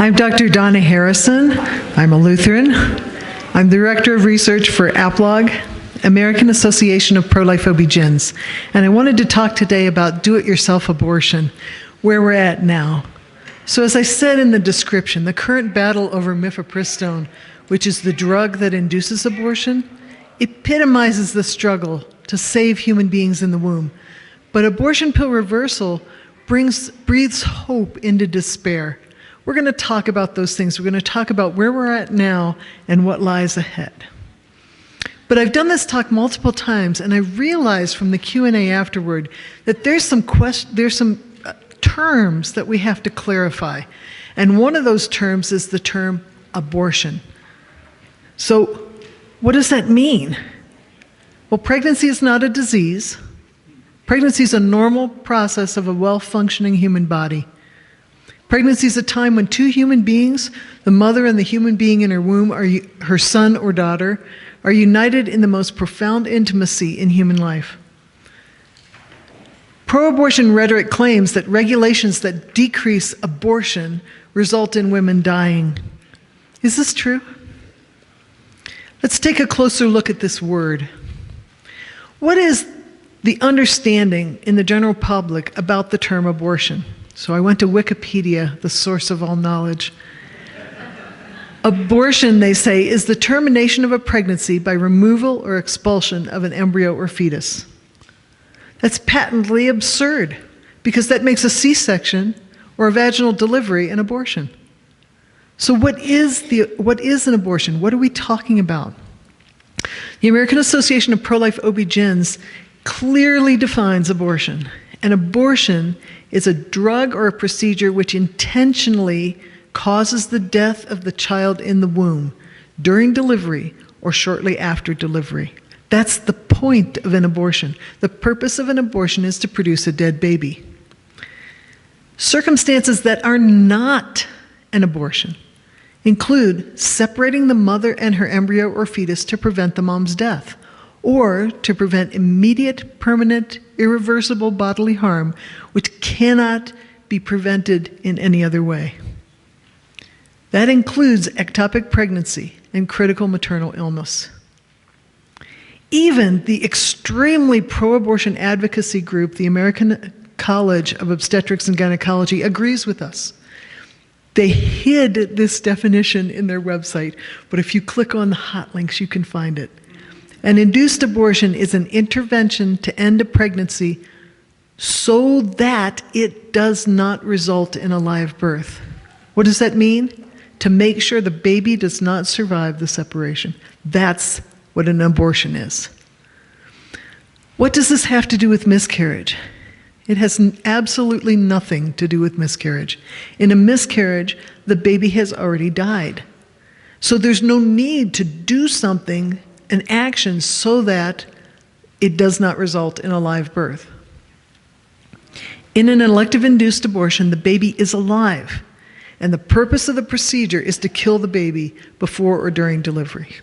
I'm Dr. Donna Harrison. I'm a Lutheran. I'm the Director of Research for AAPLOG, American Association of Pro-Life OBGYNs. And I wanted to talk today about do-it-yourself abortion, where we're at now. So as I said in the description, the current battle over mifepristone, which is the drug that induces abortion, epitomizes the struggle to save human beings in the womb. But abortion pill reversal breathes hope into despair. We're going to talk about those things. We're going to talk about where we're at now and what lies ahead. But I've done this talk multiple times, and I realized from the Q&A afterward that there's some terms that we have to clarify. And one of those terms is the term abortion. So what does that mean? Well, pregnancy is not a disease. Pregnancy is a normal process of a well-functioning human body. Pregnancy is a time when two human beings, the mother and the human being in her womb, her son or daughter, are united in the most profound intimacy in human life. Pro-abortion rhetoric claims that regulations that decrease abortion result in women dying. Is this true? Let's take a closer look at this word. What is the understanding in the general public about the term abortion? So I went to Wikipedia, the source of all knowledge. Abortion, they say, is the termination of a pregnancy by removal or expulsion of an embryo or fetus. That's patently absurd, because that makes a C-section or a vaginal delivery an abortion. So what is an abortion? What are we talking about? The American Association of Pro-Life OBGYNs clearly defines abortion. An abortion is a drug or a procedure which intentionally causes the death of the child in the womb during delivery or shortly after delivery. That's the point of an abortion. The purpose of an abortion is to produce a dead baby. Circumstances that are not an abortion include separating the mother and her embryo or fetus to prevent the mom's death, or to prevent immediate, permanent, irreversible bodily harm, which cannot be prevented in any other way. That includes ectopic pregnancy and critical maternal illness. Even the extremely pro-abortion advocacy group, the American College of Obstetricians and Gynecology, agrees with us. They hid this definition in their website, but if you click on the hot links, you can find it. An induced abortion is an intervention to end a pregnancy so that it does not result in a live birth. What does that mean? To make sure the baby does not survive the separation. That's what an abortion is. What does this have to do with miscarriage? It has absolutely nothing to do with miscarriage. In a miscarriage, the baby has already died. So there's no need to do something, an action, so that it does not result in a live birth. In an elective induced abortion, the baby is alive, and the purpose of the procedure is to kill the baby before or during delivery.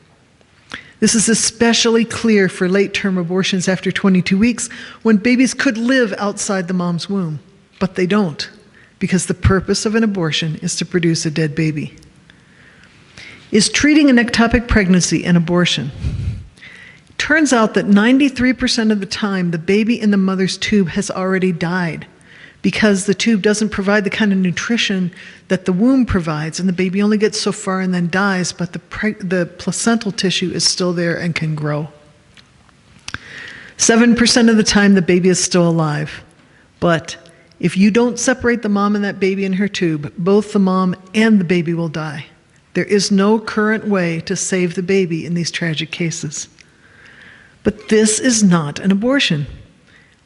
This is especially clear for late-term abortions after 22 weeks, when babies could live outside the mom's womb, but they don't, because the purpose of an abortion is to produce a dead baby. Is treating an ectopic pregnancy an abortion? Turns out that 93% of the time, the baby in the mother's tube has already died, because the tube doesn't provide the kind of nutrition that the womb provides, and the baby only gets so far and then dies, but the placental tissue is still there and can grow. 7% of the time, the baby is still alive. But if you don't separate the mom and that baby in her tube, both the mom and the baby will die. There is no current way to save the baby in these tragic cases. But this is not an abortion,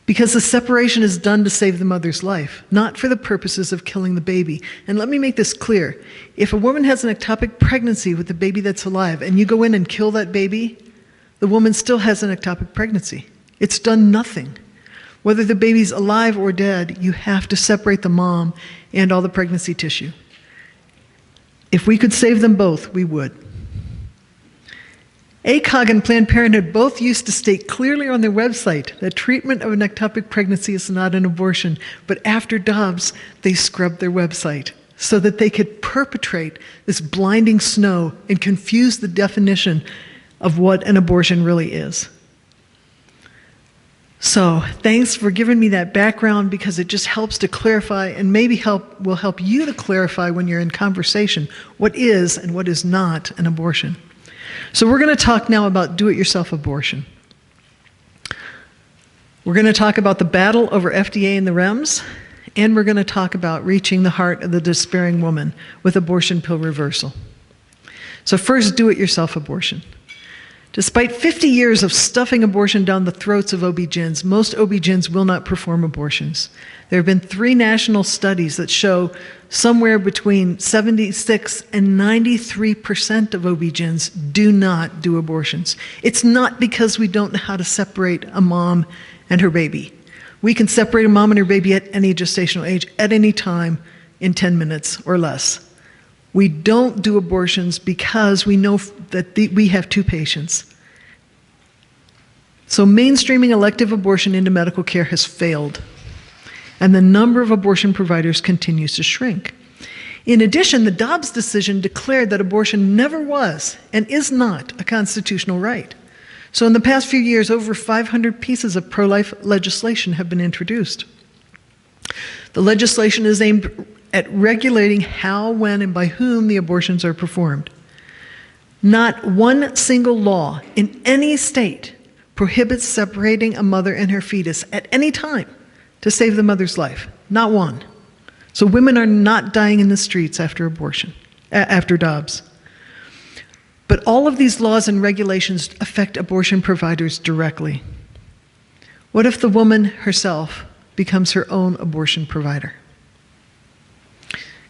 because the separation is done to save the mother's life, not for the purposes of killing the baby. And let me make this clear. If a woman has an ectopic pregnancy with a baby that's alive, and you go in and kill that baby, the woman still has an ectopic pregnancy. It's done nothing. Whether the baby's alive or dead, you have to separate the mom and all the pregnancy tissue. If we could save them both, we would. ACOG and Planned Parenthood both used to state clearly on their website that treatment of an ectopic pregnancy is not an abortion, but after Dobbs, they scrubbed their website. so that they could perpetrate this blinding snow and confuse the definition of what an abortion really is. So thanks for giving me that background, because it just helps to clarify, and maybe will help you to clarify when you're in conversation what is and what is not an abortion. So we're going to talk now about do-it-yourself abortion. We're going to talk about the battle over FDA and the REMS, and we're going to talk about reaching the heart of the despairing woman with abortion pill reversal. So first, do-it-yourself abortion. Despite 50 years of stuffing abortion down the throats of OB-GYNs, most OB-GYNs will not perform abortions. There have been 3 national studies that show somewhere between 76 and 93% of OB-GYNs do not do abortions. It's not because we don't know how to separate a mom and her baby. We can separate a mom and her baby at any gestational age, at any time, in 10 minutes or less. We don't do abortions because we know that we have 2 patients. So mainstreaming elective abortion into medical care has failed, and the number of abortion providers continues to shrink. In addition, the Dobbs decision declared that abortion never was and is not a constitutional right. So in the past few years, over 500 pieces of pro-life legislation have been introduced. The legislation is aimed at regulating how, when, and by whom the abortions are performed. Not one single law in any state prohibits separating a mother and her fetus at any time to save the mother's life. Not one. So women are not dying in the streets after abortion, after Dobbs. But all of these laws and regulations affect abortion providers directly. What if the woman herself becomes her own abortion provider?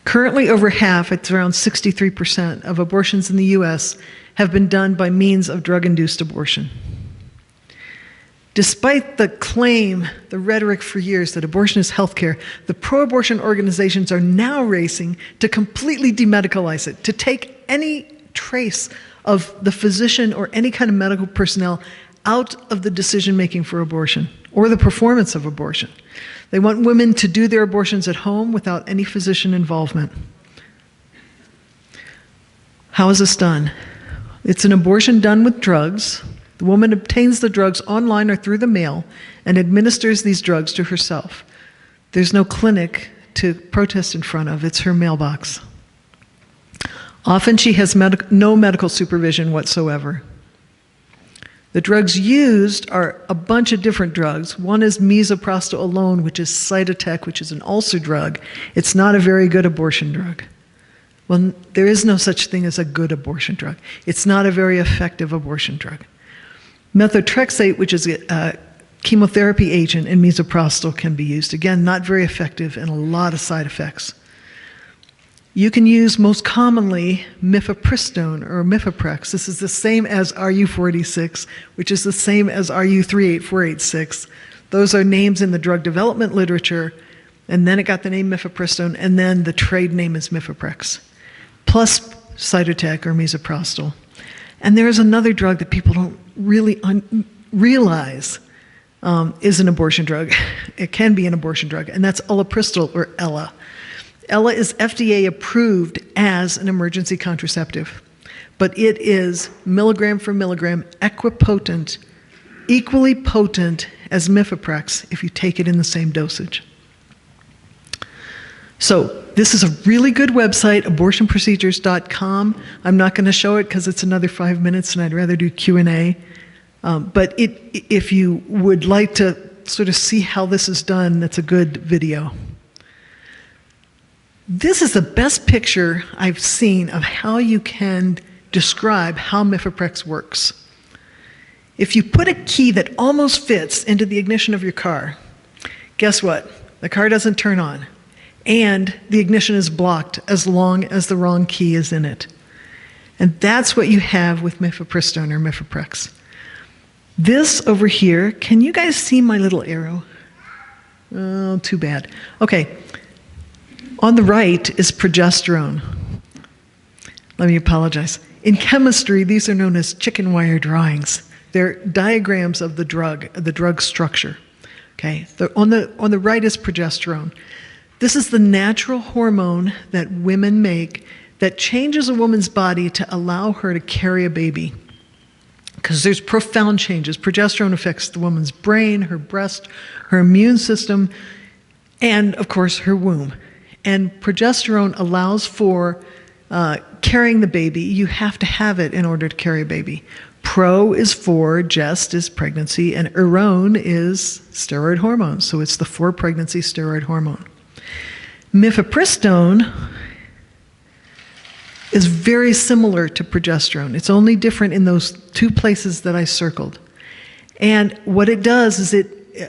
Currently, over half, it's around 63% of abortions in the US have been done by means of drug-induced abortion. Despite the claim, the rhetoric for years that abortion is healthcare, the pro-abortion organizations are now racing to completely demedicalize it, to take any trace of the physician or any kind of medical personnel out of the decision-making for abortion or the performance of abortion. They want women to do their abortions at home without any physician involvement. How is this done? It's an abortion done with drugs. The woman obtains the drugs online or through the mail and administers these drugs to herself. There's no clinic to protest in front of. It's her mailbox. Often she has no medical supervision whatsoever. The drugs used are a bunch of different drugs. One is misoprostol alone, which is Cytotec, which is an ulcer drug. It's not a very good abortion drug. Well, there is no such thing as a good abortion drug. It's not a very effective abortion drug. Methotrexate, which is a chemotherapy agent, and misoprostol can be used. Again, not very effective and a lot of side effects. You can use most commonly mifepristone or mifeprex. This is the same as RU486, which is the same as RU38486. Those are names in the drug development literature, and then it got the name mifepristone, and then the trade name is mifeprex, plus Cytotec or misoprostol. And there is another drug that people don't really realize is an abortion drug. It can be an abortion drug, and that's elapristol or Ella. Ella is FDA approved as an emergency contraceptive, but it is milligram for milligram equipotent, equally potent as mifeprex if you take it in the same dosage. So this is a really good website, abortionprocedures.com. I'm not going to show it because it's another 5 minutes and I'd rather do Q&A. But if you would like to sort of see how this is done, that's a good video. This is the best picture I've seen of how you can describe how mifeprex works. If you put a key that almost fits into the ignition of your car, guess what? The car doesn't turn on, and the ignition is blocked as long as the wrong key is in it. And that's what you have with mifepristone or mifeprex. This over here, can you guys see my little arrow? Oh, too bad. Okay. On the right is progesterone. Let me apologize. In chemistry, these are known as chicken wire drawings. They're diagrams of the drug structure. Okay. On the right is progesterone. This is the natural hormone that women make that changes a woman's body to allow her to carry a baby. Because there's profound changes. Progesterone affects the woman's brain, her breast, her immune system, and of course her womb. And progesterone allows for carrying the baby. You have to have it in order to carry a baby. Pro is for, gest is pregnancy, and erone is steroid hormone. So it's the for pregnancy steroid hormone. Mifepristone is very similar to progesterone. It's only different in those two places that I circled. And what it does is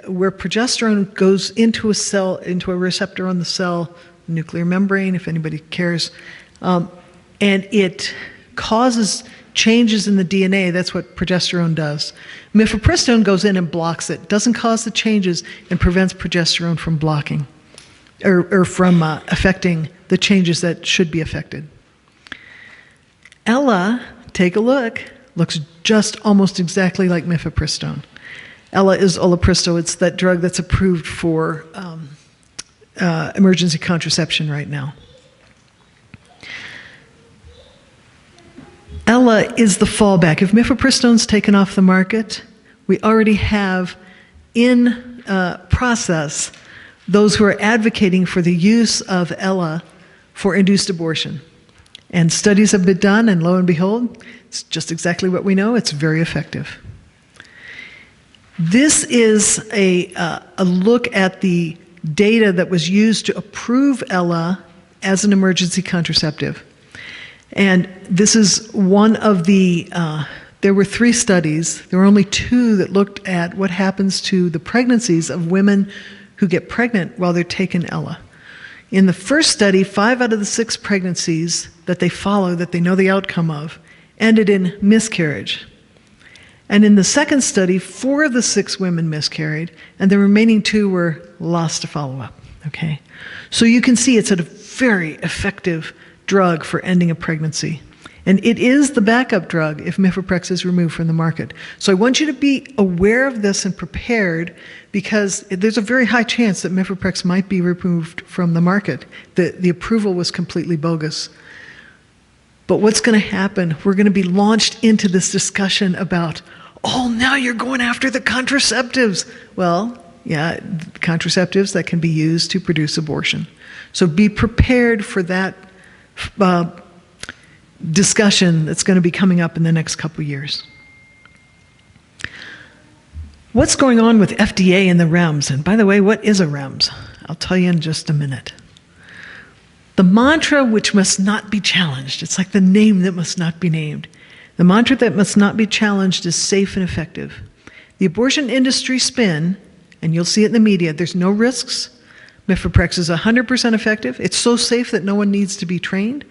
where progesterone goes into a cell, into a receptor on the cell, nuclear membrane, if anybody cares, and it causes changes in the DNA. That's what progesterone does. Mifepristone goes in and blocks it, doesn't cause the changes, and prevents progesterone from blocking or from affecting the changes that should be affected. Ella, take a look, looks just almost exactly like mifepristone. Ella is Olapristo. It's that drug that's approved for emergency contraception right now. Ella is the fallback. If mifepristone's taken off the market, we already have in process those who are advocating for the use of Ella for induced abortion. And studies have been done, and lo and behold, it's just exactly what we know. It's very effective. This is a look at the data that was used to approve Ella as an emergency contraceptive. And this is one of the, there were 3 studies. There were only 2 that looked at what happens to the pregnancies of women who get pregnant while they're taking Ella. In the first study, 5 out of the 6 pregnancies that they follow, that they know the outcome of, ended in miscarriage. And in the second study, 4 of the 6 women miscarried, and the remaining 2 were lost to follow-up. Okay? So you can see it's a very effective drug for ending a pregnancy. And it is the backup drug if Mifeprex is removed from the market. So I want you to be aware of this and prepared, because there's a very high chance that Mifeprex might be removed from the market. The approval was completely bogus. But what's going to happen? We're going to be launched into this discussion about, oh, now you're going after the contraceptives. Well, yeah, contraceptives that can be used to produce abortion. So be prepared for that discussion that's going to be coming up in the next couple years. What's going on with FDA and the REMS? And by the way, what is a REMS? I'll tell you in just a minute. The mantra which must not be challenged. It's like the name that must not be named. The mantra that must not be challenged is safe and effective. The abortion industry spin, and you'll see it in the media, there's no risks. Mifeprex is 100% effective. It's so safe that no one needs to be trained.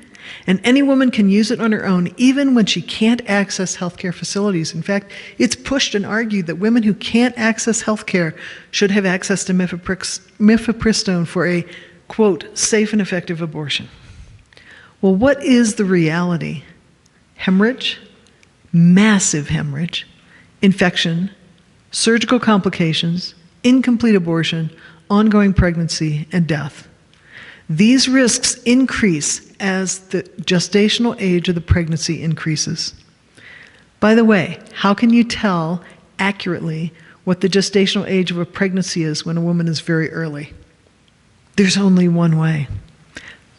And any woman can use it on her own, even when she can't access healthcare facilities. In fact, it's pushed and argued that women who can't access healthcare should have access to mifepristone for a, quote, safe and effective abortion. Well, what is the reality? Hemorrhage, massive hemorrhage, infection, surgical complications, incomplete abortion, ongoing pregnancy, and death. These risks increase as the gestational age of the pregnancy increases. By the way, how can you tell accurately what the gestational age of a pregnancy is when a woman is very early? There's only one way.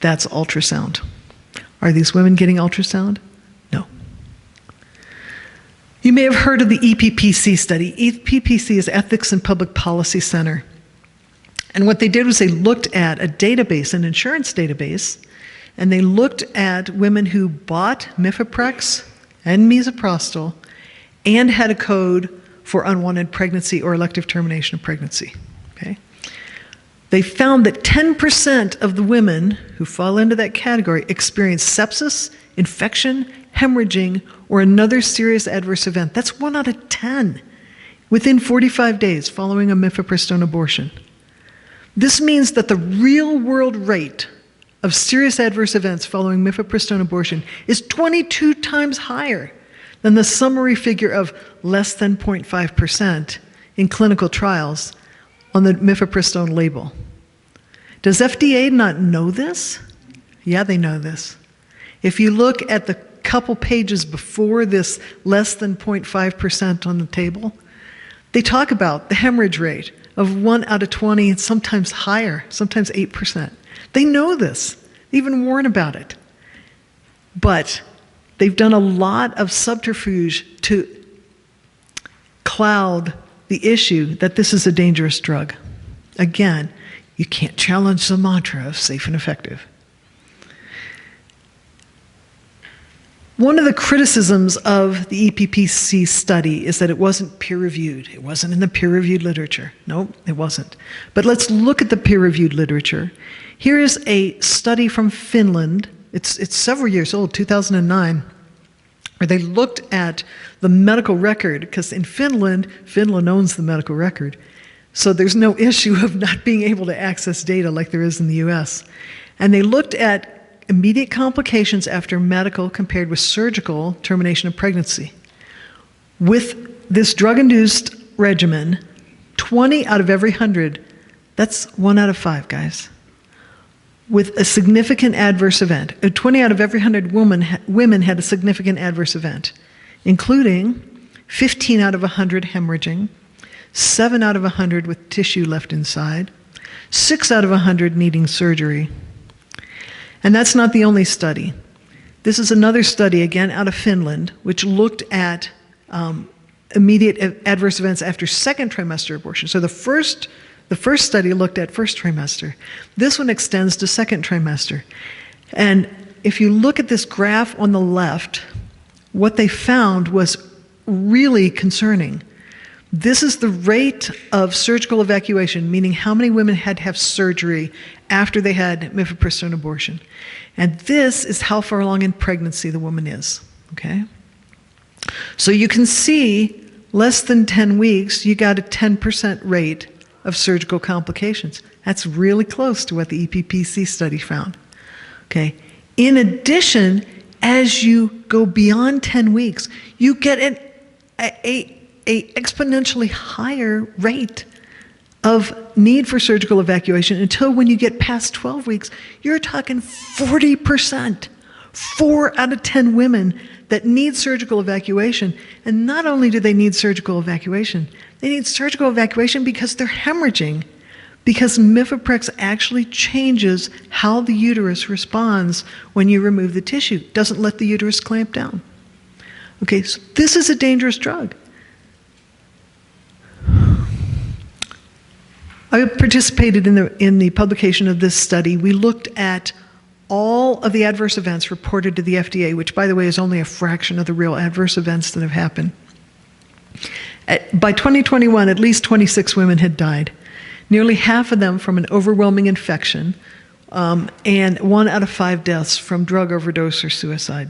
That's ultrasound. Are these women getting ultrasound? No. You may have heard of the EPPC study. EPPC is Ethics and Public Policy Center. And what they did was they looked at a database, an insurance database, and they looked at women who bought Mifeprex and misoprostol and had a code for unwanted pregnancy or elective termination of pregnancy. Okay? They found that 10% of the women who fall into that category experience sepsis, infection, hemorrhaging, or another serious adverse event. That's 1 out of 10 within 45 days following a mifepristone abortion. This means that the real-world rate of serious adverse events following mifepristone abortion is 22 times higher than the summary figure of less than 0.5% in clinical trials on the mifepristone label. Does FDA not know this? Yeah, they know this. If you look at the couple pages before this less than 0.5% on the table, they talk about the hemorrhage rate of 1 out of 20, and sometimes higher, sometimes 8%. They know this. They even warn about it. But they've done a lot of subterfuge to cloud the issue that this is a dangerous drug. Again, you can't challenge the mantra of safe and effective. One of the criticisms of the EPPC study is that it wasn't peer-reviewed. It wasn't in the peer-reviewed literature. No, it wasn't. But let's look at the peer-reviewed literature. Here is a study from Finland. It's several years old, 2009, where they looked at the medical record, because in Finland owns the medical record. So there's no issue of not being able to access data like there is in the US. And they looked at immediate complications after medical compared with surgical termination of pregnancy. With this drug-induced regimen, 20 out of every 100, that's 1 out of 5, guys, with a significant adverse event. 20 out of every 100 women had a significant adverse event, including 15 out of 100 hemorrhaging, 7 out of 100 with tissue left inside, 6 out of 100 needing surgery. And that's not the only study. This is another study, again, out of Finland, which looked at immediate adverse events after second trimester abortion. So the first study looked at first trimester. This one extends to second trimester. And if you look at this graph on the left, what they found was really concerning. This is the rate of surgical evacuation, meaning how many women had to have surgery after they had mifepristone abortion. And this is how far along in pregnancy the woman is, okay? So you can see less than 10 weeks, you got a 10% rate of surgical complications. That's really close to what the EPPC study found, okay? In addition, as you go beyond 10 weeks, you get an exponentially higher rate of need for surgical evacuation until when you get past 12 weeks, you're talking 40%. 4 out of 10 women that need surgical evacuation. And not only do they need surgical evacuation, they need surgical evacuation because they're hemorrhaging, because mifeprex actually changes how the uterus responds when you remove the tissue. It doesn't let the uterus clamp down. Okay, so this is a dangerous drug. I participated in the publication of this study. We looked at all of the adverse events reported to the FDA, which, by the way, is only a fraction of the real adverse events that have happened. By 2021, at least 26 women had died, nearly half of them from an overwhelming infection, and 1 out of 5 deaths from drug overdose or suicide.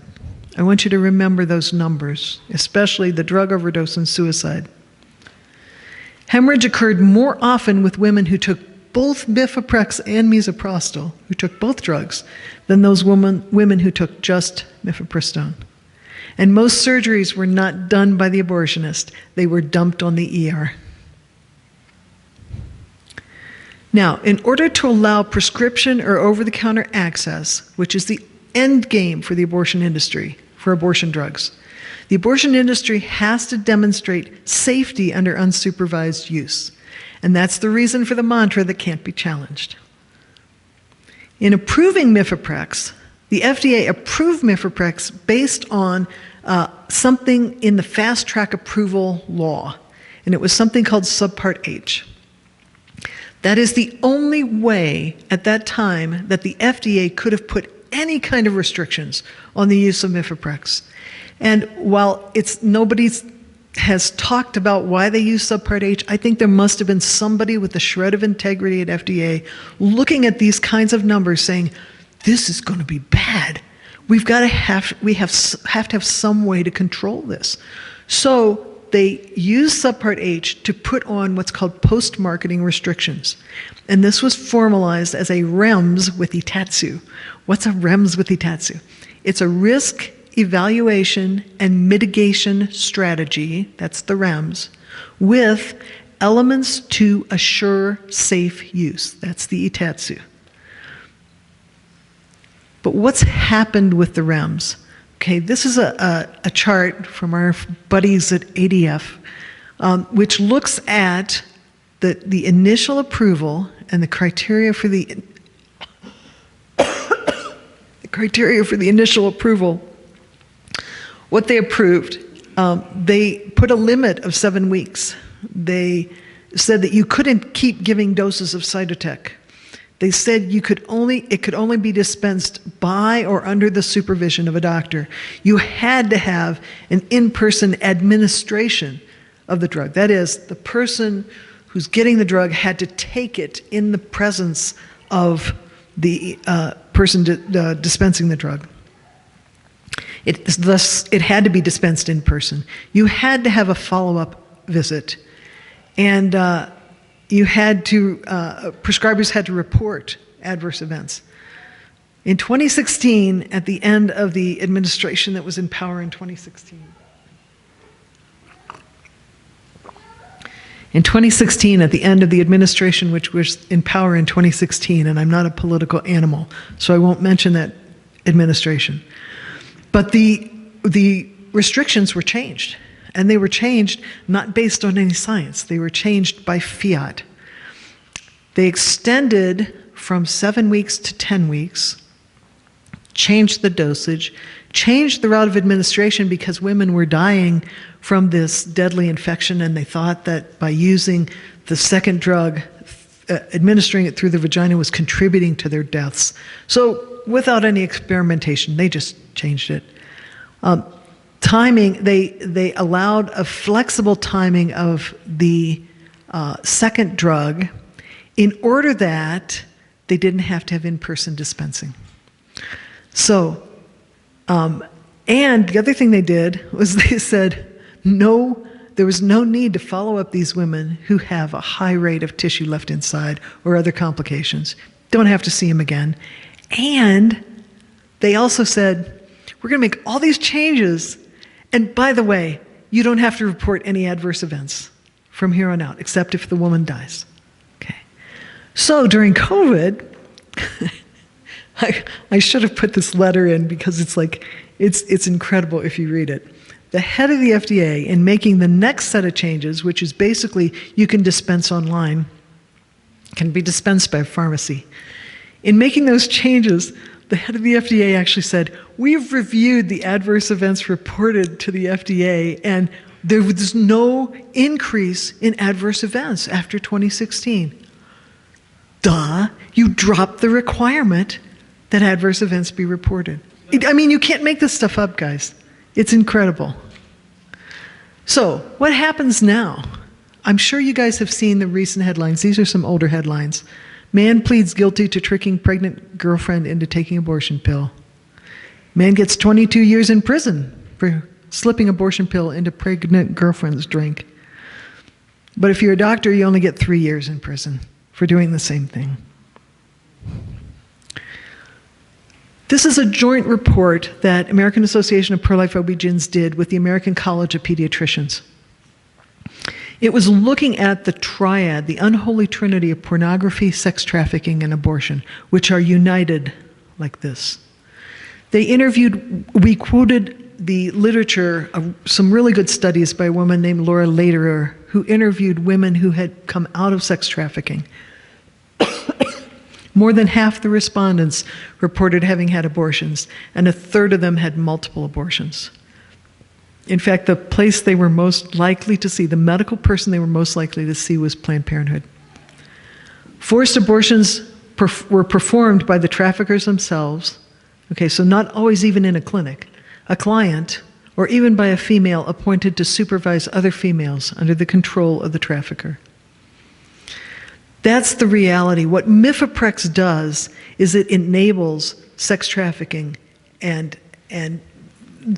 I want you to remember those numbers, especially the drug overdose and suicide. Hemorrhage occurred more often with women who took both mifeprex and misoprostol, who took both drugs, than those women who took just mifepristone. And most surgeries were not done by the abortionist. They were dumped on the ER. Now, in order to allow prescription or over-the-counter access, which is the end game for the abortion industry, for abortion drugs, the abortion industry has to demonstrate safety under unsupervised use. And that's the reason for the mantra that can't be challenged. In approving mifeprex, the FDA approved mifeprex based on something in the fast track approval law. And it was something called Subpart H. That is the only way at that time that the FDA could have put any kind of restrictions on the use of mifeprex. And while nobody has talked about why they use Subpart H, I think there must have been somebody with a shred of integrity at FDA looking at these kinds of numbers saying, this is going to be bad. We have to have some way to control this. So they use Subpart H to put on what's called post-marketing restrictions. And this was formalized as a REMS with Itatsu. What's a REMS with Itatsu? It's a risk evaluation and mitigation strategy, that's the REMS, with elements to assure safe use, that's the Itatsu. But what's happened with the REMS? Okay, this is a chart from our buddies at ADF, which looks at the initial approval and the criteria for the initial approval. What they approved, they put a limit of 7 weeks. They said that you couldn't keep giving doses of Cytotec. They said it could only be dispensed by or under the supervision of a doctor. You had to have an in-person administration of the drug. That is, the person who's getting the drug had to take it in the presence of the person dispensing the drug. It had to be dispensed in person. You had to have a follow-up visit, and prescribers had to report adverse events. In 2016, at the end of the administration that was in power in 2016, at the end of the administration which was in power in 2016, and I'm not a political animal, so I won't mention that administration, but the restrictions were changed. And they were changed not based on any science. They were changed by fiat. They extended from 7 weeks to 10 weeks, changed the dosage, changed the route of administration because women were dying from this deadly infection, and they thought that by using the second drug, administering it through the vagina was contributing to their deaths. So without any experimentation, they just changed it. Timing, they allowed a flexible timing of the second drug in order that they didn't have to have in-person dispensing. So, and the other thing they did was they said, there was no need to follow up these women who have a high rate of tissue left inside or other complications. Don't have to see them again. And they also said, we're going to make all these changes, and by the way, you don't have to report any adverse events from here on out, except if the woman dies. Okay. So during COVID, I should have put this letter in because it's incredible if you read it. The head of the FDA, in making the next set of changes, which is basically you can dispense online, can be dispensed by a pharmacy. In making those changes, the head of the FDA actually said, we've reviewed the adverse events reported to the FDA, and there was no increase in adverse events after 2016. Duh, you dropped the requirement that adverse events be reported. I mean, you can't make this stuff up, guys. It's incredible. So, what happens now? I'm sure you guys have seen the recent headlines. These are some older headlines. Man pleads guilty to tricking pregnant girlfriend into taking abortion pill. Man gets 22 years in prison for slipping abortion pill into pregnant girlfriend's drink. But if you're a doctor, you only get 3 years in prison for doing the same thing. This is a joint report that American Association of Pro-Life OB-GYNs did with the American College of Pediatricians. It was looking at the triad, the unholy trinity of pornography, sex trafficking, and abortion, which are united like this. We quoted the literature of some really good studies by a woman named Laura Lederer, who interviewed women who had come out of sex trafficking. More than half the respondents reported having had abortions, and a third of them had multiple abortions. In fact, the place they were most likely to see, the medical person they were most likely to see, was Planned Parenthood. Forced abortions were performed by the traffickers themselves, okay, so not always even in a clinic, a client, or even by a female appointed to supervise other females under the control of the trafficker. That's the reality. What mifepristone does is it enables sex trafficking, and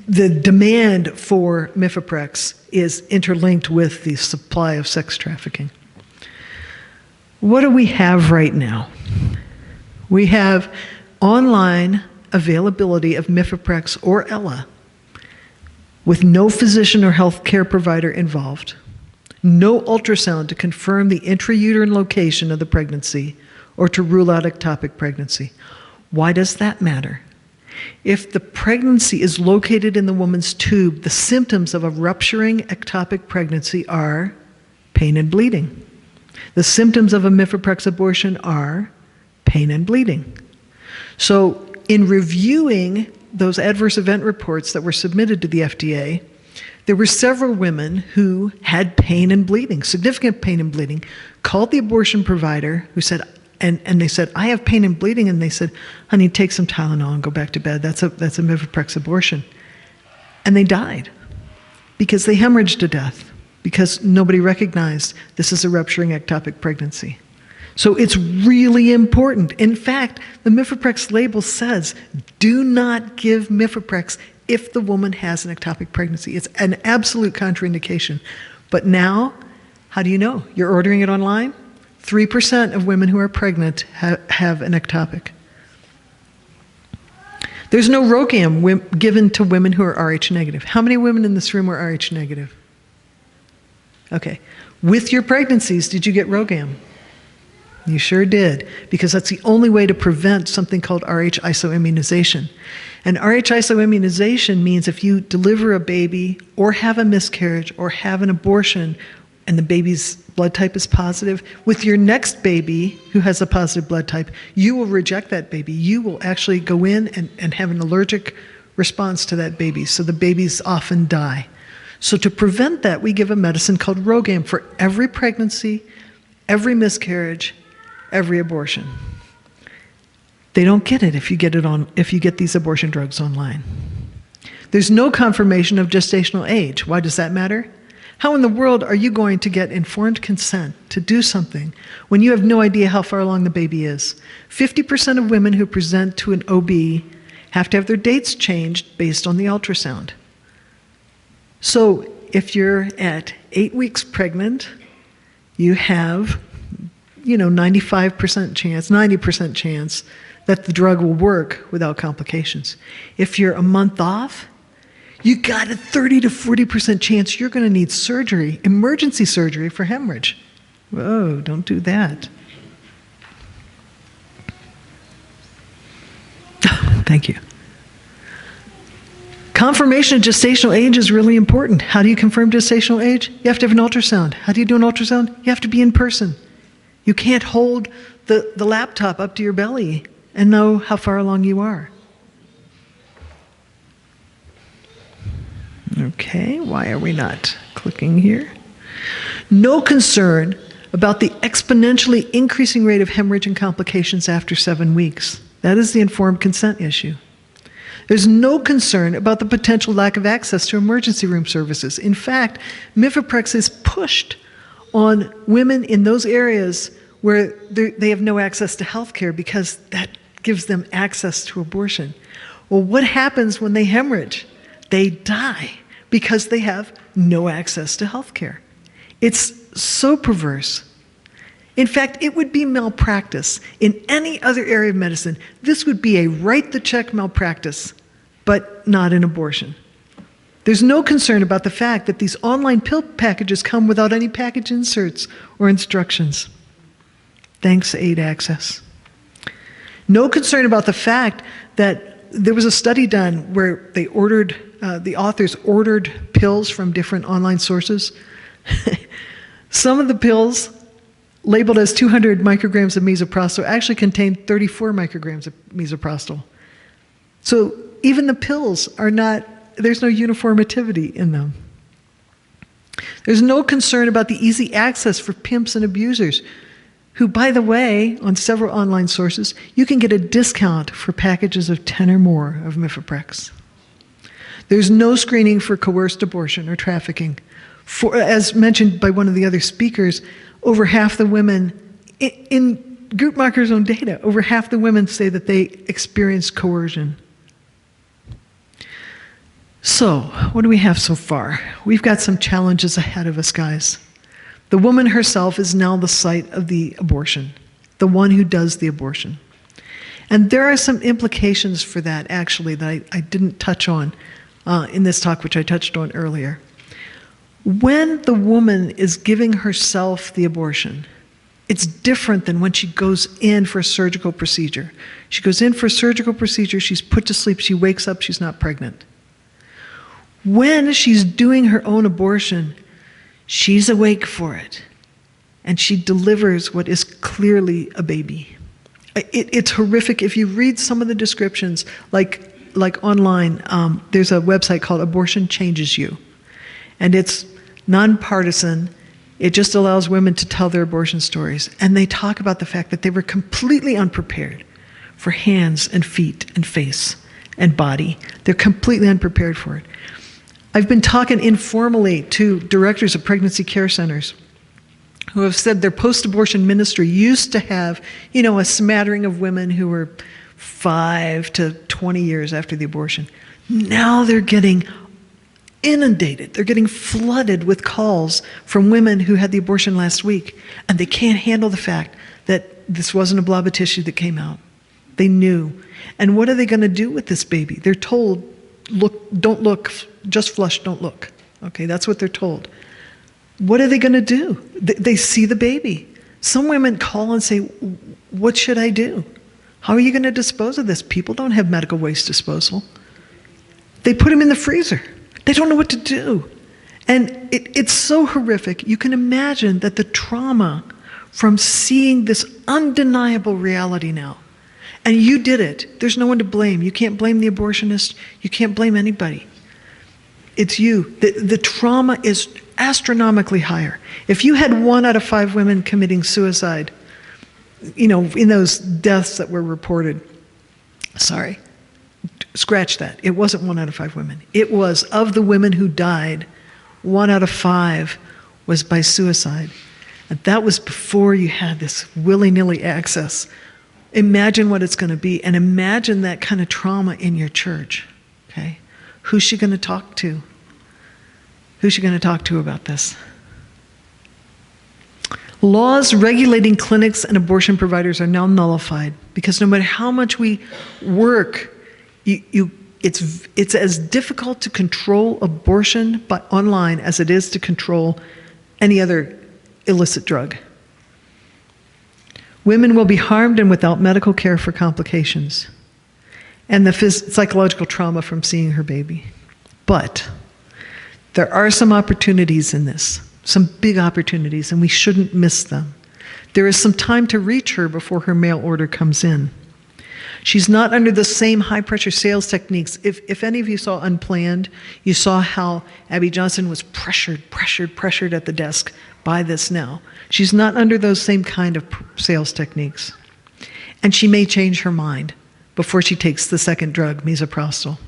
the demand for mifepristone is interlinked with the supply of sex trafficking. What do we have right now? We have online availability of mifepristone or Ella with no physician or health care provider involved, no ultrasound to confirm the intrauterine location of the pregnancy or to rule out ectopic pregnancy. Why does that matter? If the pregnancy is located in the woman's tube, the symptoms of a rupturing ectopic pregnancy are pain and bleeding. The symptoms of a mifeprex abortion are pain and bleeding. So in reviewing those adverse event reports that were submitted to the FDA, there were several women who had pain and bleeding, significant pain and bleeding, called the abortion provider who said, and they said, I have pain and bleeding, and they said, honey, take some Tylenol and go back to bed. That's a mifeprex abortion. And they died because they hemorrhaged to death, because nobody recognized this is a rupturing ectopic pregnancy. So it's really important. In fact, the mifeprex label says, do not give mifeprex if the woman has an ectopic pregnancy. It's an absolute contraindication. But now, how do you know? You're ordering it online? 3% of women who are pregnant have an ectopic. There's no RhoGAM given to women who are Rh negative. How many women in this room are Rh negative? Okay. With your pregnancies, did you get RhoGAM? You sure did, because that's the only way to prevent something called Rh isoimmunization. And Rh isoimmunization means if you deliver a baby or have a miscarriage or have an abortion and the baby's blood type is positive, with your next baby who has a positive blood type, you will reject that baby. You will actually go in and have an allergic response to that baby, so the babies often die. So to prevent that, we give a medicine called RhoGAM for every pregnancy, every miscarriage, every abortion. They don't get it if you get these abortion drugs online. There's no confirmation of gestational age. Why does that matter? How in the world are you going to get informed consent to do something when you have no idea how far along the baby is? 50% of women who present to an OB have to have their dates changed based on the ultrasound. So if you're at 8 weeks pregnant, you have 95% chance, 90% chance that the drug will work without complications. If you're a month off, you got a 30 to 40% chance you're going to need surgery, emergency surgery for hemorrhage. Whoa, don't do that. Thank you. Confirmation of gestational age is really important. How do you confirm gestational age? You have to have an ultrasound. How do you do an ultrasound? You have to be in person. You can't hold the laptop up to your belly and know how far along you are. Okay, why are we not clicking here? No concern about the exponentially increasing rate of hemorrhage and complications after 7 weeks. That is the informed consent issue. There's no concern about the potential lack of access to emergency room services. In fact, mifeprex is pushed on women in those areas where they have no access to health care because that gives them access to abortion. Well, what happens when they hemorrhage? They die because they have no access to health care. It's so perverse. In fact, it would be malpractice. In any other area of medicine, this would be a write-the-check malpractice, but not in abortion. There's no concern about the fact that these online pill packages come without any package inserts or instructions. Thanks, Aid Access. No concern about the fact that there was a study done where they ordered, the authors ordered pills from different online sources. Some of the pills labeled as 200 micrograms of misoprostol actually contained 34 micrograms of misoprostol. So even the pills are not, there's no uniformity in them. There's no concern about the easy access for pimps and abusers, who, by the way, on several online sources, you can get a discount for packages of 10 or more of mifeprex. There's no screening for coerced abortion or trafficking. As mentioned by one of the other speakers, over half the women, in Guttmacher's own data, over half the women say that they experienced coercion. So, what do we have so far? We've got some challenges ahead of us, guys. The woman herself is now the site of the abortion, the one who does the abortion. And there are some implications for that, actually, that I didn't touch on in this talk, which I touched on earlier. When the woman is giving herself the abortion, It's different than when she goes in for a surgical procedure. She goes in for a surgical procedure, she's put to sleep, she wakes up, she's not pregnant. When she's doing her own abortion, she's awake for it, and she delivers what is clearly a baby. It's horrific. If you read some of the descriptions, like online, there's a website called Abortion Changes You, and it's nonpartisan. It just allows women to tell their abortion stories, and they talk about the fact that they were completely unprepared for hands and feet and face and body. They're completely unprepared for it. I've been talking informally to directors of pregnancy care centers who have said their post-abortion ministry used to have, a smattering of women who were 5 to 20 years after the abortion. Now they're getting inundated. They're getting flooded with calls from women who had the abortion last week, and they can't handle the fact that this wasn't a blob of tissue that came out. They knew. And what are they going to do with this baby? They're told, don't look, just flush, don't look. Okay, that's what they're told. What are they going to do? They see the baby. Some women call and say, what should I do? How are you going to dispose of this? People don't have medical waste disposal. They put them in the freezer. They don't know what to do. And it's so horrific. You can imagine that the trauma from seeing this undeniable reality now, and you did it. There's no one to blame. You can't blame the abortionist. You can't blame anybody. It's you. The trauma is astronomically higher. If you had 1 out of 5 women committing suicide, in those deaths that were reported, scratch that. It wasn't 1 out of 5 women. It was, of the women who died, 1 out of 5 was by suicide. And that was before you had this willy-nilly access. Imagine what it's going to be, and imagine that kind of trauma in your church. Okay? Who's she going to talk to? Who's she going to talk to about this? Laws regulating clinics and abortion providers are now nullified because no matter how much we work, it's as difficult to control abortion online as it is to control any other illicit drug. Women will be harmed and without medical care for complications and the psychological trauma from seeing her baby. But there are some opportunities in this, some big opportunities, and we shouldn't miss them. There is some time to reach her before her mail order comes in. She's not under the same high-pressure sales techniques. If any of you saw Unplanned, you saw how Abby Johnson was pressured at the desk by this now. She's not under those same kind of sales techniques. And she may change her mind before she takes the second drug, misoprostol.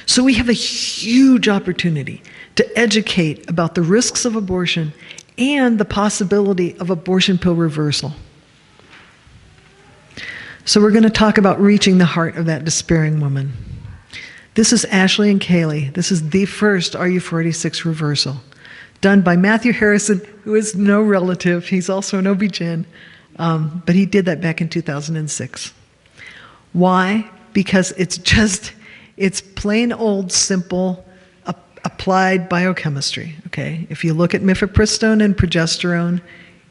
So we have a huge opportunity to educate about the risks of abortion and the possibility of abortion pill reversal. So we're going to talk about reaching the heart of that despairing woman. This is Ashley and Kaylee. This is the first RU46 reversal, done by Matthew Harrison, who is no relative. He's also an OBGYN, but he did that back in 2006. Why? Because it's plain old, simple, applied biochemistry, okay? If you look at mifepristone and progesterone,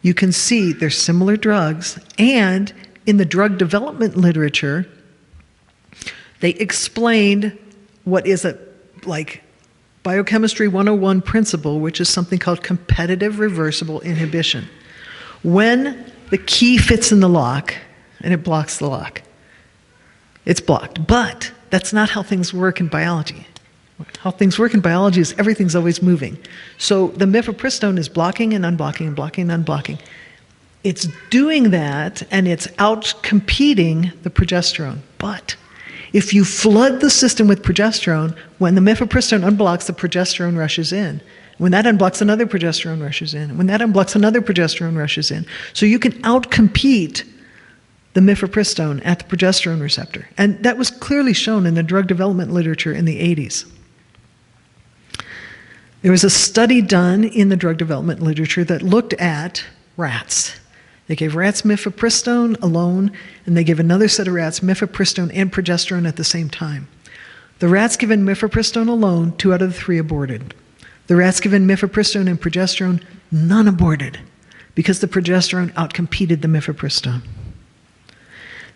you can see they're similar drugs, and in the drug development literature, they explained what is a biochemistry 101 principle, which is something called competitive reversible inhibition. When the key fits in the lock and it blocks the lock, it's blocked. But that's not how things work in biology. How things work in biology is everything's always moving. So the mifepristone is blocking and unblocking and blocking and unblocking. It's doing that, and it's out-competing the progesterone. But if you flood the system with progesterone, when the mifepristone unblocks, the progesterone rushes in. When that unblocks, another progesterone rushes in. When that unblocks, another progesterone rushes in. So you can out-compete the mifepristone at the progesterone receptor. And that was clearly shown in the drug development literature in the 80s. There was a study done in the drug development literature that looked at rats. They gave rats mifepristone alone, and they gave another set of rats mifepristone and progesterone at the same time. The rats given mifepristone alone, 2 out of the 3 aborted. The rats given mifepristone and progesterone, none aborted. because the progesterone outcompeted the mifepristone.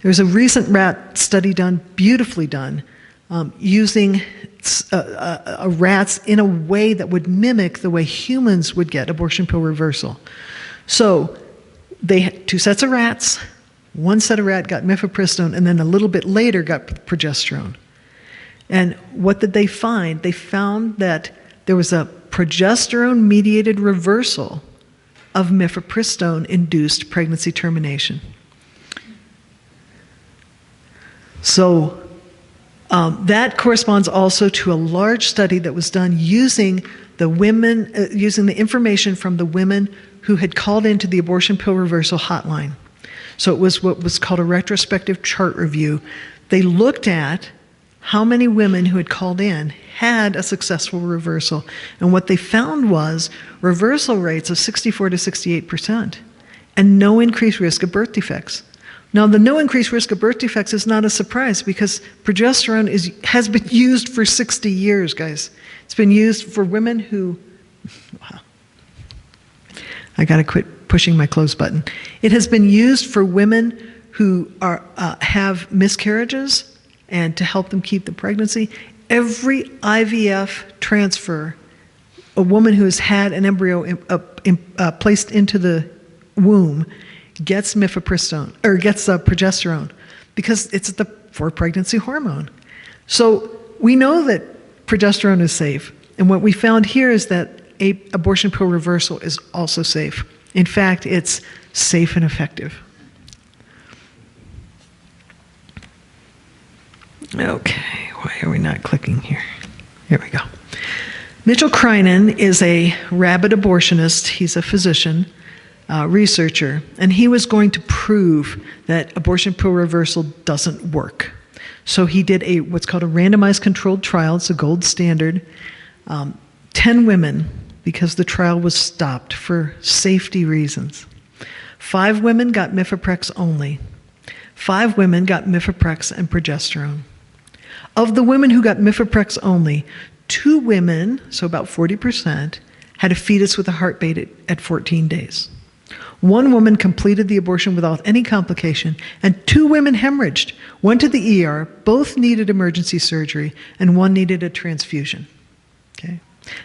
There was a recent rat study done, beautifully done, using rats in a way that would mimic the way humans would get abortion pill reversal. So they had 2 sets of rats. One set of rat got mifepristone, and then a little bit later got progesterone. And what did they find? They found that there was a progesterone-mediated reversal of mifepristone-induced pregnancy termination. So that corresponds also to a large study that was done using the information from the women who had called into the abortion pill reversal hotline. So it was what was called a retrospective chart review. They looked at how many women who had called in had a successful reversal. And what they found was reversal rates of 64 to 68% and no increased risk of birth defects. Now, the no increased risk of birth defects is not a surprise because progesterone has been used for 60 years, guys. It's been used for women who, wow. I gotta quit pushing my close button. It has been used for women who have miscarriages and to help them keep the pregnancy. Every IVF transfer, a woman who has had an embryo placed into the womb gets mifepristone, or gets progesterone, because it's the for-pregnancy hormone. So we know that progesterone is safe, and what we found here is that abortion pill reversal is also safe. In fact, it's safe and effective. Okay, why are we not clicking here? Here we go. Mitchell Kreinen is a rabid abortionist. He's a physician, researcher, and he was going to prove that abortion pill reversal doesn't work. So he did what's called a randomized controlled trial. It's a gold standard. 10 women, because the trial was stopped for safety reasons. 5 women got mifeprex only. 5 women got mifeprex and progesterone. Of the women who got mifeprex only, 2 women, so about 40%, had a fetus with a heartbeat at 14 days. 1 woman completed the abortion without any complication, and 2 women hemorrhaged, went to the ER, both needed emergency surgery, and 1 needed a transfusion. Okay?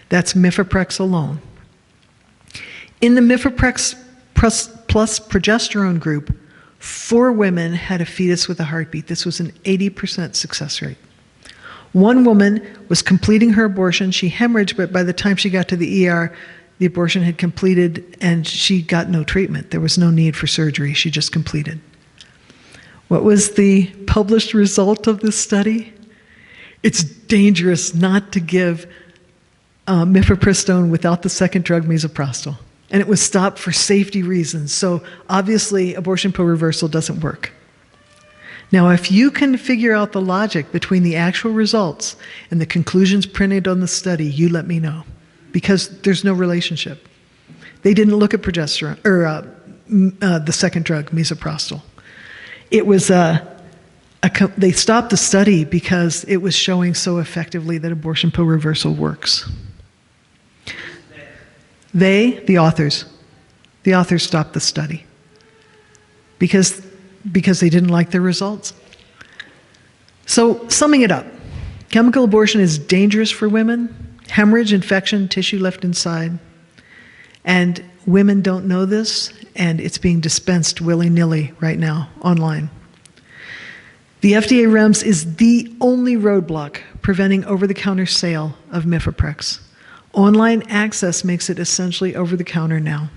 That's mifeprex alone. In the mifeprex plus progesterone group, 4 women had a fetus with a heartbeat. This was an 80% success rate. 1 woman was completing her abortion. She hemorrhaged, but by the time she got to the ER, the abortion had completed and she got no treatment. There was no need for surgery. She just completed. What was the published result of this study? It's dangerous not to give mifepristone without the second drug, misoprostol. And it was stopped for safety reasons. So obviously, abortion pill reversal doesn't work. Now, if you can figure out the logic between the actual results and the conclusions printed on the study, you let me know. Because there's no relationship. They didn't look at progesterone, or the second drug, misoprostol. It was they stopped the study because it was showing so effectively that abortion pill reversal works. The authors stopped the study because they didn't like the results. So, summing it up, chemical abortion is dangerous for women. Hemorrhage, infection, tissue left inside. And women don't know this, and it's being dispensed willy-nilly right now online. The FDA REMS is the only roadblock preventing over-the-counter sale of mifeprex. Online access makes it essentially over-the-counter now.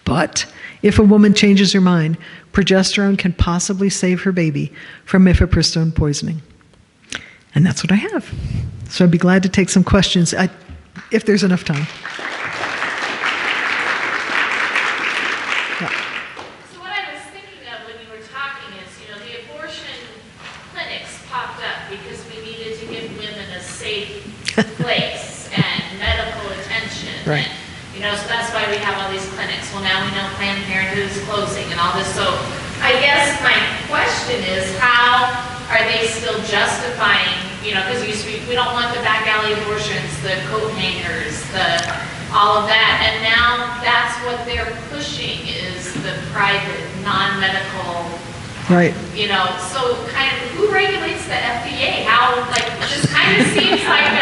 But if a woman changes her mind, progesterone can possibly save her baby from mifepristone poisoning. And that's what I have. So I'd be glad to take some questions if there's enough time. Yeah. So what I was thinking of when you were talking is, the abortion clinics popped up because we needed to give women a safe place and medical attention. Right. And, so that's why we have all these clinics. Well, now we know Planned Parenthood is closing and all this. So I guess my question is, how are they still justifying, because we don't want the back alley abortions, the coat hangers, the all of that. And now that's what they're pushing is the private, non-medical, Right. you know, so kind of who regulates the FDA? How, like, this kind of seems like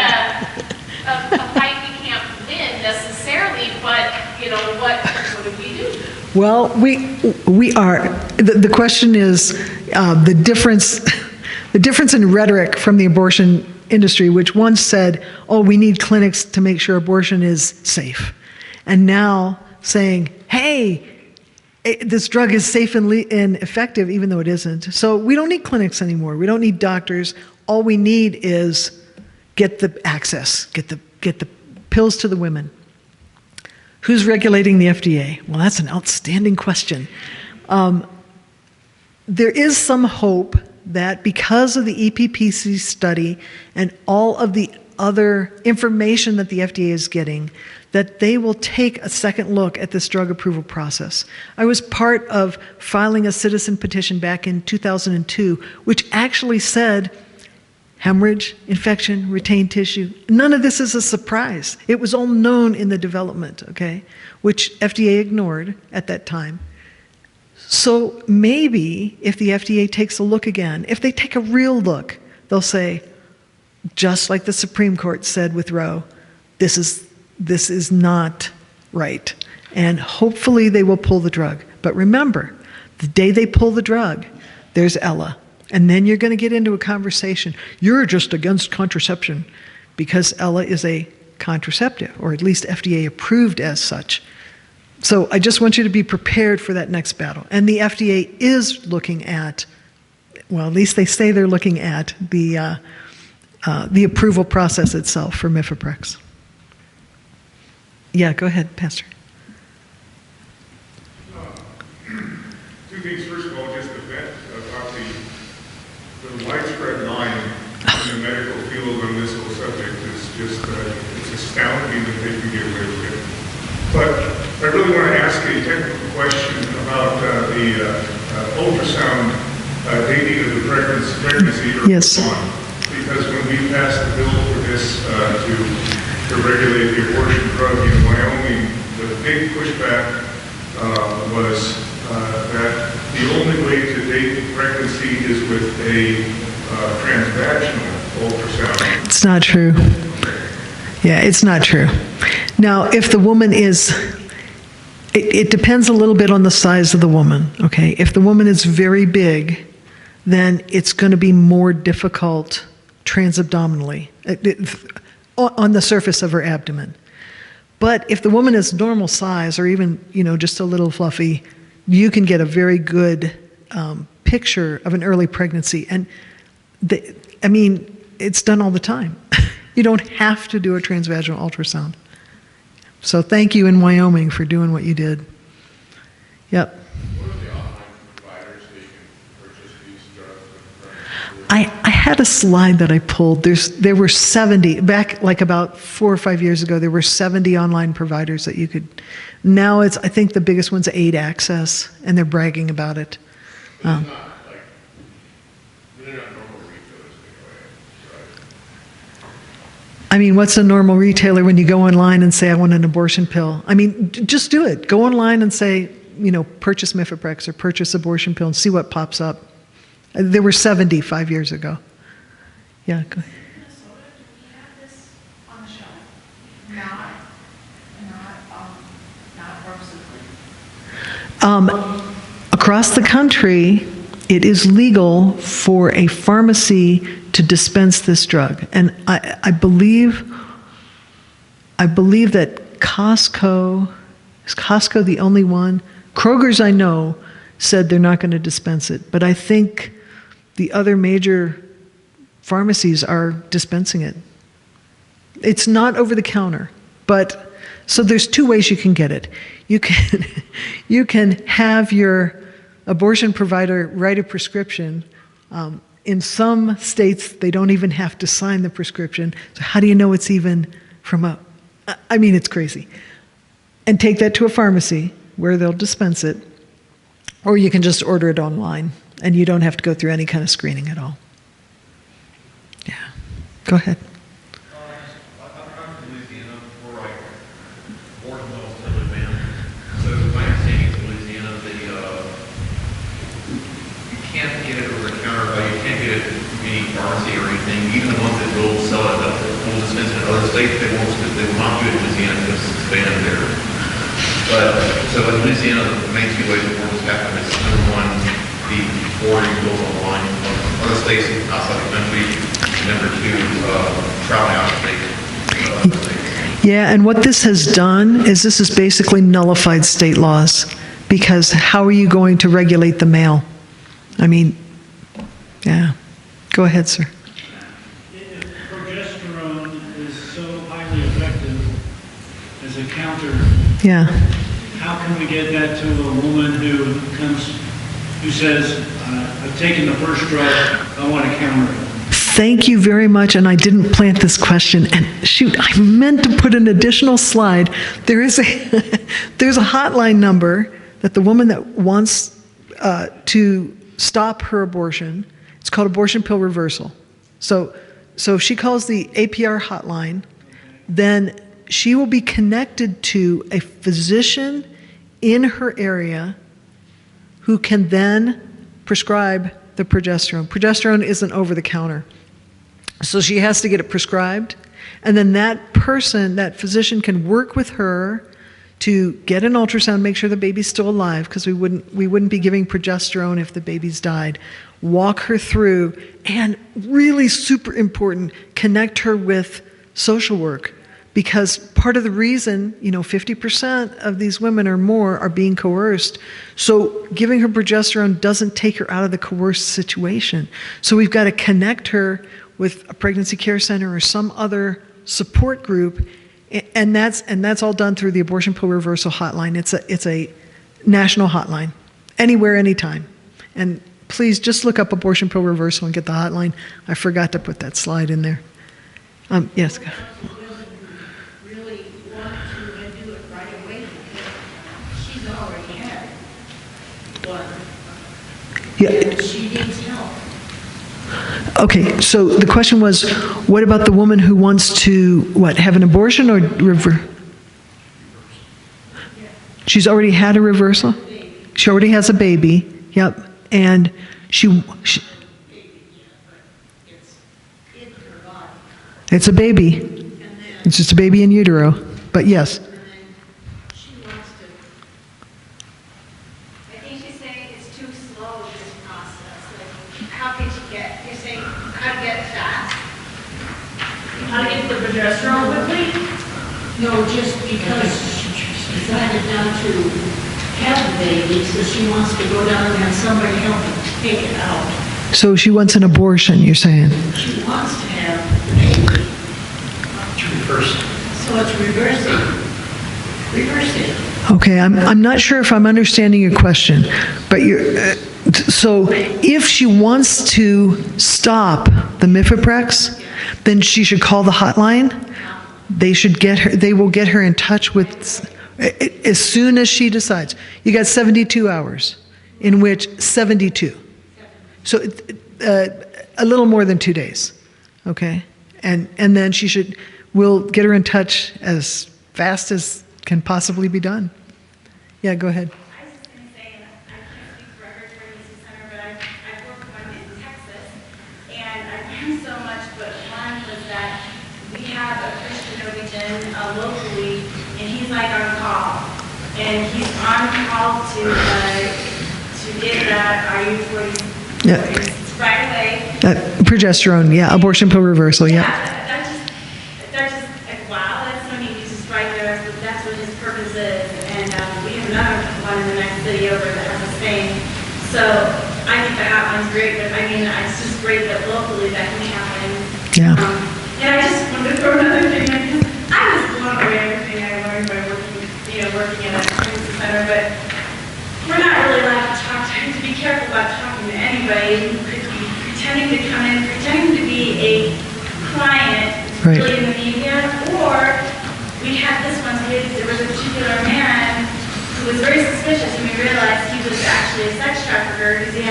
a fight we can't win necessarily, but, you know, what do we do? Well, we are. The question is the difference in rhetoric from the abortion industry, which once said, "Oh, we need clinics to make sure abortion is safe," and now saying, "Hey, this drug is safe and effective, even though it isn't. So we don't need clinics anymore. We don't need doctors. All we need is get the access, get the pills to the women." Who's regulating the FDA? Well, that's an outstanding question. There is some hope that because of the EPPC study and all of the other information that the FDA is getting, that they will take a second look at this drug approval process. I was part of filing a citizen petition back in 2002, which actually said hemorrhage, infection, retained tissue. None of this is a surprise. It was all known in the development, okay, which FDA ignored at that time. So maybe if the FDA takes a look again, if they take a real look, they'll say, just like the Supreme Court said with Roe, this is not right. And hopefully they will pull the drug. But remember, the day they pull the drug, there's Ella. And then you're going to get into a conversation. You're just against contraception because Ella is a contraceptive, or at least FDA approved as such. So I just want you to be prepared for that next battle. And the FDA is looking at, well, at least they say they're looking at the approval process itself for mifepristone. Yeah, go ahead, Pastor. Two things. First of all, just a bit about the widespread line in the medical field on this whole subject is just, it's astounding that they can get away with it. But I really want to ask a technical question about the ultrasound dating of the pregnancy or Yes. on. Because when we passed the bill for this to regulate the abortion drug in Wyoming, the big pushback was that the only way to date pregnancy is with a transvaginal ultrasound. It's not true. Yeah, it's not true. Now, if the woman is, it depends a little bit on the size of the woman, okay? If the woman is very big, then it's going to be more difficult transabdominally, on the surface of her abdomen. But if the woman is normal size or even, just a little fluffy, you can get a very good picture of an early pregnancy. And it's done all the time. You don't have to do a transvaginal ultrasound. So thank you in Wyoming for doing what you did. Yep. What are the online providers that you can purchase these drugs? I had a slide that I pulled. There were 70, back like about 4 or 5 years ago, there were 70 online providers that you could, now I think the biggest one's 8 Access, and they're bragging about it. They're not normal retailers anyway, right? What's a normal retailer when you go online and say, I want an abortion pill? Just do it. Go online and say, purchase mifepristone or purchase abortion pill and see what pops up. There were 70 5 years ago. Yeah, go ahead. Minnesota, do we have this on the shelf? Not pharmaceutically. Across the country, it is legal for a pharmacy to dispense this drug. And I believe that Costco, is Costco the only one? Kroger's, I know, said they're not going to dispense it. But I think the other major pharmacies are dispensing it. It's not over the counter, but so there's 2 ways you can get it. You can have your abortion provider write a prescription. In some states, they don't even have to sign the prescription. So how do you know it's even from it's crazy. And take that to a pharmacy where they'll dispense it. Or you can just order it online, and you don't have to go through any kind of screening at all. Yeah. Go ahead. pharmacy or anything, even the ones that will sell it, will dispense it in other states, they will not do it in Louisiana because it's banned there. But, so in Louisiana, the main two ways the work is happening is number one, the ordering goes online in other states outside the country, and number two, traveling out of state. Yeah, and what this has done is this has basically nullified state laws, because how are you going to regulate the mail? I mean, yeah. Go ahead, sir. If progesterone is so highly effective as a counter, Yeah. how can we get that to a woman who says, I've taken the first drug, I want to counter it? Thank you very much, and I didn't plant this question, and shoot, I meant to put an additional slide. There's a hotline number that the woman that wants to stop her abortion, it's called abortion pill reversal. So if she calls the APR hotline, then she will be connected to a physician in her area who can then prescribe the progesterone. Progesterone isn't over the counter. So she has to get it prescribed, and then that person, that physician, can work with her to get an ultrasound, make sure the baby's still alive, because we wouldn't be giving progesterone if the baby's died. Walk her through, and really super important, connect her with social work, because part of the reason, 50% of these women or more are being coerced. So giving her progesterone doesn't take her out of the coerced situation. So we've got to connect her with a pregnancy care center or some other support group, and that's all done through the abortion pill reversal hotline. It's a national hotline, anywhere, anytime. And please just look up abortion pill reversal and get the hotline. I forgot to put that slide in there. Yes. Really want to do it right away because she's already had one. Yeah. And she needs help. Okay, so the question was, what about the woman who wants to, have an abortion or She's already had a reversal? She already has a baby, yep, and it's a baby. It's just a baby in utero, but yes. I think she's saying it's too slow, this process. Like, how can she you're saying, how to get it fast? How to get the progesterone quickly? No, just because she decided not to have the baby, so she wants to go down and have somebody help her take it out. So she wants an abortion, you're saying? She wants to have the baby. To reverse it. So it's reversing. Reversing. Okay, I'm not sure if I'm understanding your question, but so if she wants to stop the mifepristone, then she should call the hotline. They will get her in touch with, as soon as she decides. You got 72 hours, in which 72. So a little more than 2 days, okay? And then we'll get her in touch as fast as can possibly be done. Yeah, go ahead. I was just going to say, and I can't speak for every pregnancy center, but I've worked with one in Texas, and I've learned so much, but one was that we have a Christian OBGYN locally, and he's like on call. And he's on call to get that RU40 right away. Progesterone, yeah, abortion pill reversal, yeah. That's just like, wow, that's so neat. He's just right there. That's what his purpose is. And we have another one in the next city over that has the same. So I think the hotline's great, but I mean, it's just great that locally that can happen. Yeah. And I just wanted to throw another thing in, because I was blown away everything I learned by working in a pregnancy center, but we're not really allowed to talk to be careful about talking to anybody who could be pretending to come in, pretending to be a client, Right. really in the media, or we had this one case, there was a particular man who was very suspicious, and we realized he was actually a sex trafficker, because he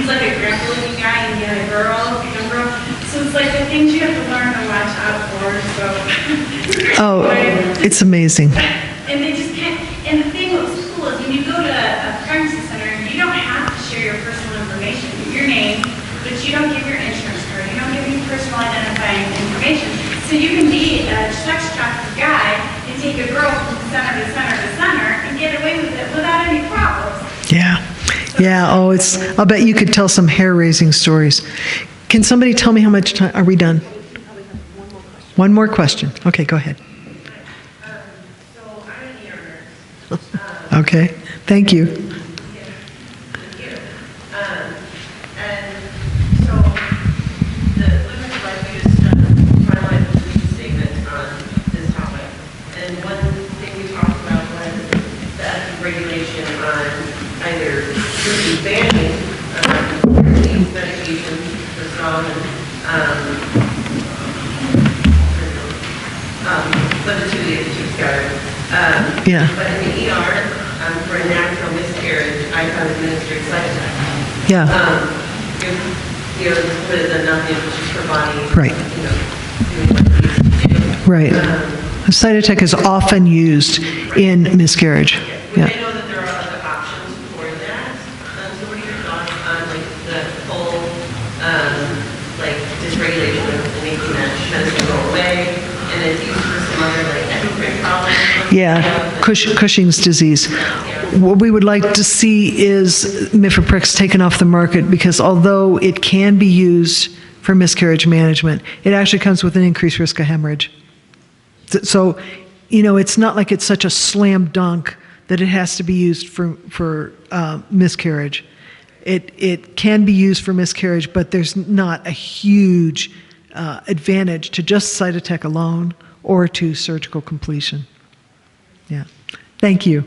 was like a grandpa-looking guy, and he had a young girl. So it's like the things you have to learn to watch out for, so. Oh, it's amazing. And they just can't, and the thing that was cool is when you go to a pregnancy center, you don't have to share your personal information, your name, but you don't give your insurance card, you don't give So you can be a sex trafficked guy and take a girl from center to center to center and get away with it without any problems. Yeah. Yeah. Oh, I'll bet you could tell some hair-raising stories. Can somebody tell me how much time? Are we done? One more question. Okay, go ahead. So I'm an ER nurse. Okay. Thank you. Thank you. And so the Lutherans would like you to highlight the police statement on this topic. And one thing we talked about was the ethical regulation on either really banning these medications for some but the two together. Yeah. But in the ER, for a natural miscarriage, I have administered cytotec. Yeah. What is enough for body, Right. Doing what it needs to do. Right. Cytotec is often used in miscarriage. I Yeah. know that there are other options for that. So what are your thoughts on the full dysregulation of making that medicine go away, and it's used for some other endocrine problems? Yeah. Cushing's disease. What we would like to see is mifepristone taken off the market, because although it can be used for miscarriage management, it actually comes with an increased risk of hemorrhage. So, it's not like it's such a slam dunk that it has to be used for miscarriage. It can be used for miscarriage, but there's not a huge advantage to just cytotec alone or to surgical completion. Yeah. Thank you.